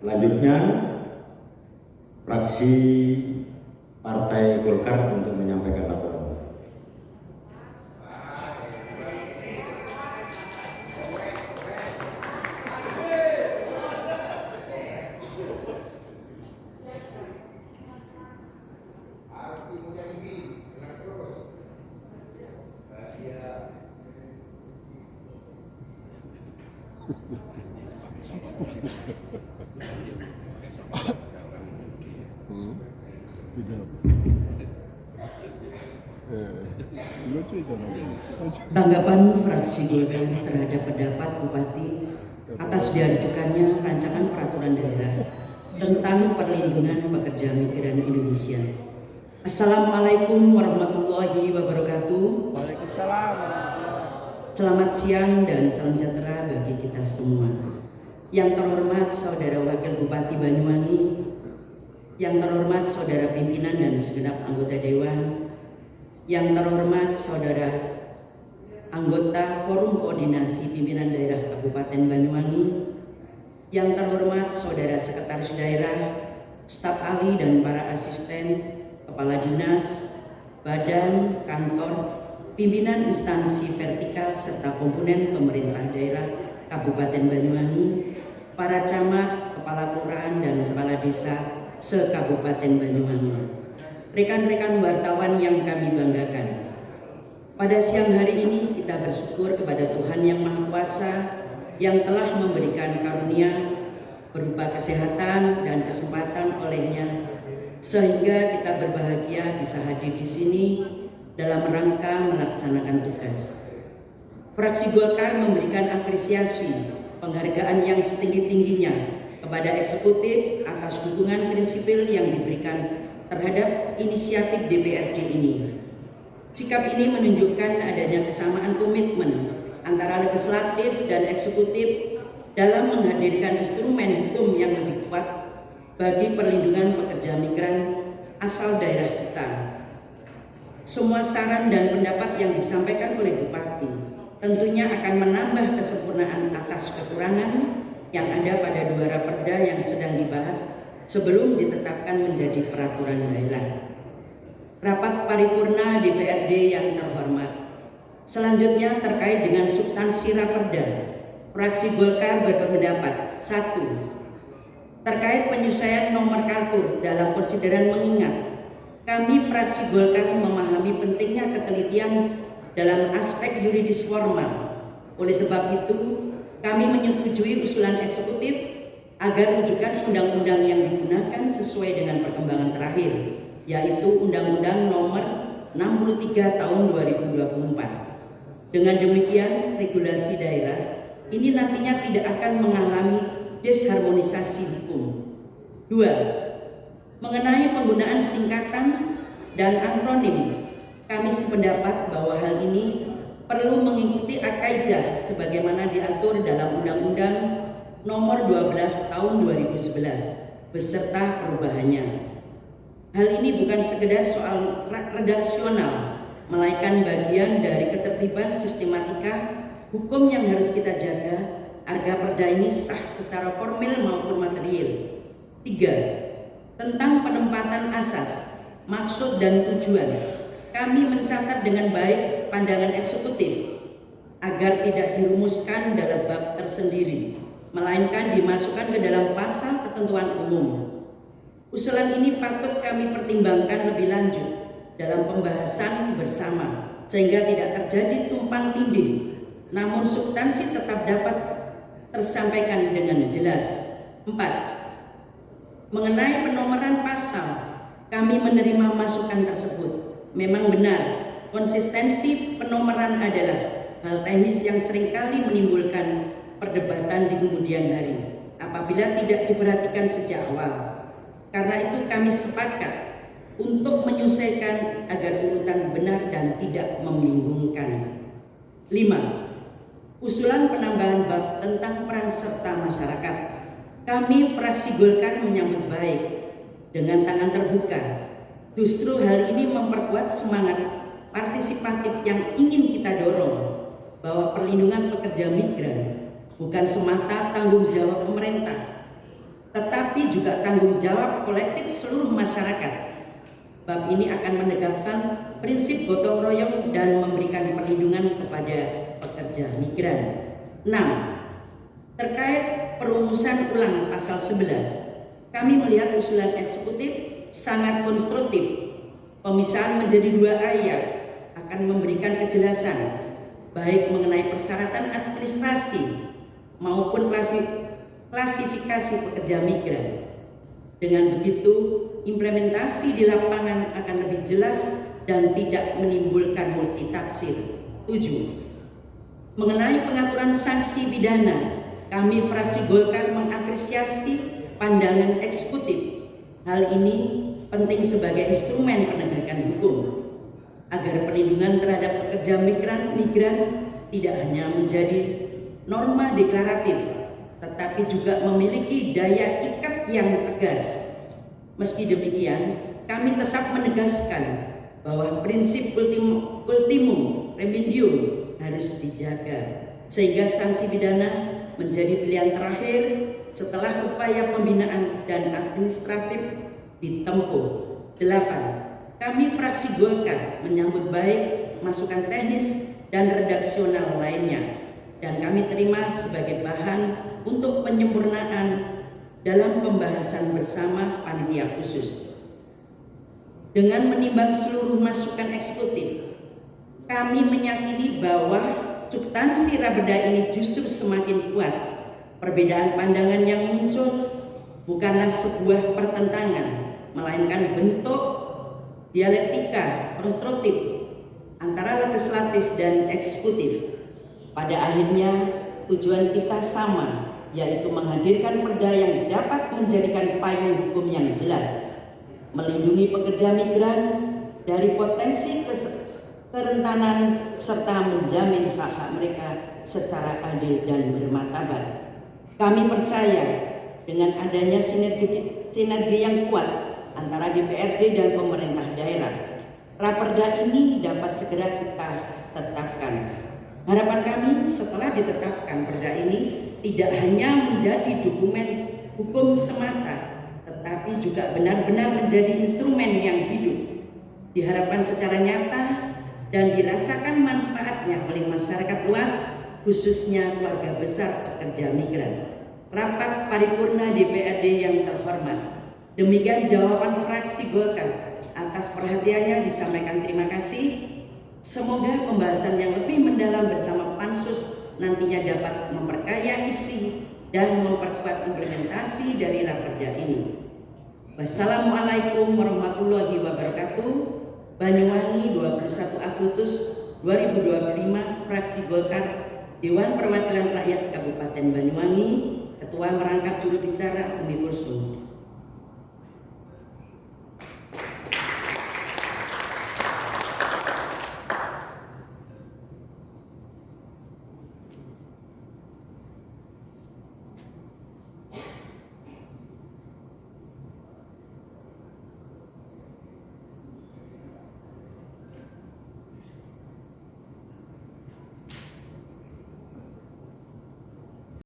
Selanjutnya, fraksi Partai Golkar untuk menyampaikan laporan. Tanggapan fraksi Golkar terhadap pendapat Bupati atas diajukannya rancangan peraturan daerah tentang perlindungan pekerja migran Indonesia. Assalamualaikum warahmatullahi wabarakatuh. Waalaikumsalam. Selamat siang dan salam sejahtera bagi kita semua. Yang terhormat Saudara Wakil Bupati Banyuwangi, yang terhormat Saudara pimpinan dan segenap anggota Dewan, yang terhormat Saudara anggota Forum Koordinasi Pimpinan Daerah Kabupaten Banyuwangi, yang terhormat Saudara Sekretaris Daerah, staf ahli dan para asisten, kepala dinas, badan, kantor, pimpinan instansi vertikal serta komponen pemerintah daerah Kabupaten Banyuwangi, para camat, kepala kelurahan dan kepala desa se-Kabupaten Banyuwangi, rekan-rekan wartawan yang kami banggakan. Pada siang hari ini kita bersyukur kepada Tuhan Yang Maha Kuasa yang telah memberikan karunia berupa kesehatan dan kesempatan olehnya sehingga kita berbahagia bisa hadir di sini dalam rangka melaksanakan tugas. Fraksi Golkar memberikan apresiasi penghargaan yang setinggi-tingginya kepada eksekutif atas dukungan prinsipil yang diberikan terhadap inisiatif DPRD ini. Sikap ini menunjukkan adanya kesamaan komitmen antara legislatif dan eksekutif dalam menghadirkan instrumen hukum yang lebih kuat bagi perlindungan pekerja migran asal daerah kita. Semua saran dan pendapat yang disampaikan oleh Bupati tentunya akan menambah kesempurnaan atas kekurangan yang ada pada dua raperda yang sedang dibahas sebelum ditetapkan menjadi peraturan daerah. Rapat paripurna DPRD yang terhormat. Selanjutnya terkait dengan substansi raperda, fraksi Golkar berpendapat 1. Terkait penyelesaian nomor kalkur dalam konsideran mengingat kami fraksi Golkar memahami pentingnya ketelitian dalam aspek yuridis formal. Oleh sebab itu, kami menyetujui usulan eksekutif agar rujukan undang-undang yang digunakan sesuai dengan perkembangan terakhir, yaitu Undang-Undang Nomor 63 Tahun 2024. Dengan demikian, regulasi daerah ini nantinya tidak akan mengalami disharmonisasi hukum. 2. Mengenai penggunaan singkatan dan akronim, kami sependapat bahwa hal ini perlu mengikuti kaidah sebagaimana diatur dalam Undang-Undang Nomor 12 Tahun 2011 beserta perubahannya. Hal ini bukan sekedar soal redaksional, melainkan bagian dari ketertiban sistematika hukum yang harus kita jaga agar perda ini sah secara formil maupun material. 3. Tentang penempatan asas, maksud dan tujuan, kami mencatat dengan baik pandangan eksekutif agar tidak dirumuskan dalam bab tersendiri, melainkan dimasukkan ke dalam pasal ketentuan umum. Usulan ini patut kami pertimbangkan lebih lanjut dalam pembahasan bersama sehingga tidak terjadi tumpang tindih, namun substansi tetap dapat tersampaikan dengan jelas. 4. Mengenai penomoran pasal, kami menerima masukan tersebut. Memang benar, konsistensi penomoran adalah hal teknis yang seringkali menimbulkan perdebatan di kemudian hari apabila tidak diperhatikan sejak awal. Karena itu kami sepakat untuk menyesuaikan agar urutan benar dan tidak membingungkan. 5. Usulan penambahan bab tentang peran serta masyarakat. Kami fraksi Golkar menyambut baik dengan tangan terbuka. Justru hal ini memperkuat semangat partisipatif yang ingin kita dorong, bahwa perlindungan pekerja migran bukan semata tanggung jawab pemerintah, tetapi tetapi juga tanggung jawab kolektif seluruh masyarakat. Bab ini akan menegaskan prinsip gotong royong dan memberikan perlindungan kepada pekerja migran. 6. Terkait perumusan ulang pasal 11, kami melihat usulan eksekutif sangat konstruktif. Pemisahan menjadi 2 ayat akan memberikan kejelasan baik mengenai persyaratan administrasi maupun klasifikasi pekerja migran. Dengan begitu, implementasi di lapangan akan lebih jelas dan tidak menimbulkan multitafsir. 7. Mengenai pengaturan sanksi pidana, kami fraksi Golkar mengapresiasi pandangan eksekutif. Hal ini penting sebagai instrumen penegakan hukum agar perlindungan terhadap pekerja migran tidak hanya menjadi norma deklaratif, tetapi juga memiliki daya ikat yang tegas. Meski demikian, kami tetap menegaskan bahwa prinsip ultimum remedium harus dijaga, sehingga sanksi pidana menjadi pilihan terakhir setelah upaya pembinaan dan administratif ditempuh. 8. Kami fraksi Golkar menyambut baik masukan teknis dan redaksional lainnya, dan kami terima sebagai bahan untuk penyempurnaan dalam pembahasan bersama panitia khusus. Dengan menimbang seluruh masukan eksekutif, kami meyakini bahwa substansi Raperda ini justru semakin kuat. Perbedaan pandangan yang muncul bukanlah sebuah pertentangan, melainkan bentuk dialektika konstruktif antara legislatif dan eksekutif. Pada akhirnya tujuan kita sama, yaitu menghadirkan perda yang dapat menjadikan payung hukum yang jelas, melindungi pekerja migran dari potensi kerentanan serta menjamin hak-hak mereka secara adil dan bermartabat. Kami percaya dengan adanya sinergi yang kuat antara DPRD dan pemerintah daerah, Raperda ini dapat segera kita tetapkan. Harapan kami setelah ditetapkan perda ini tidak hanya menjadi dokumen hukum semata, tetapi juga benar-benar menjadi instrumen yang hidup, diharapkan secara nyata dan dirasakan manfaatnya oleh masyarakat luas, khususnya keluarga besar pekerja migran. Rapat paripurna DPRD yang terhormat, demikian jawaban fraksi Golkar. Atas perhatiannya disampaikan terima kasih. Semoga pembahasan yang lebih mendalam bersama Pansus nantinya dapat memperkaya isi dan memperkuat implementasi dari Raperda ini. Wassalamualaikum warahmatullahi wabarakatuh. Banyuwangi, 21 Agustus 2025, fraksi Golkar, Dewan Perwakilan Rakyat Kabupaten Banyuwangi, Ketua Merangkap Juru Bicara Umi Kulsum.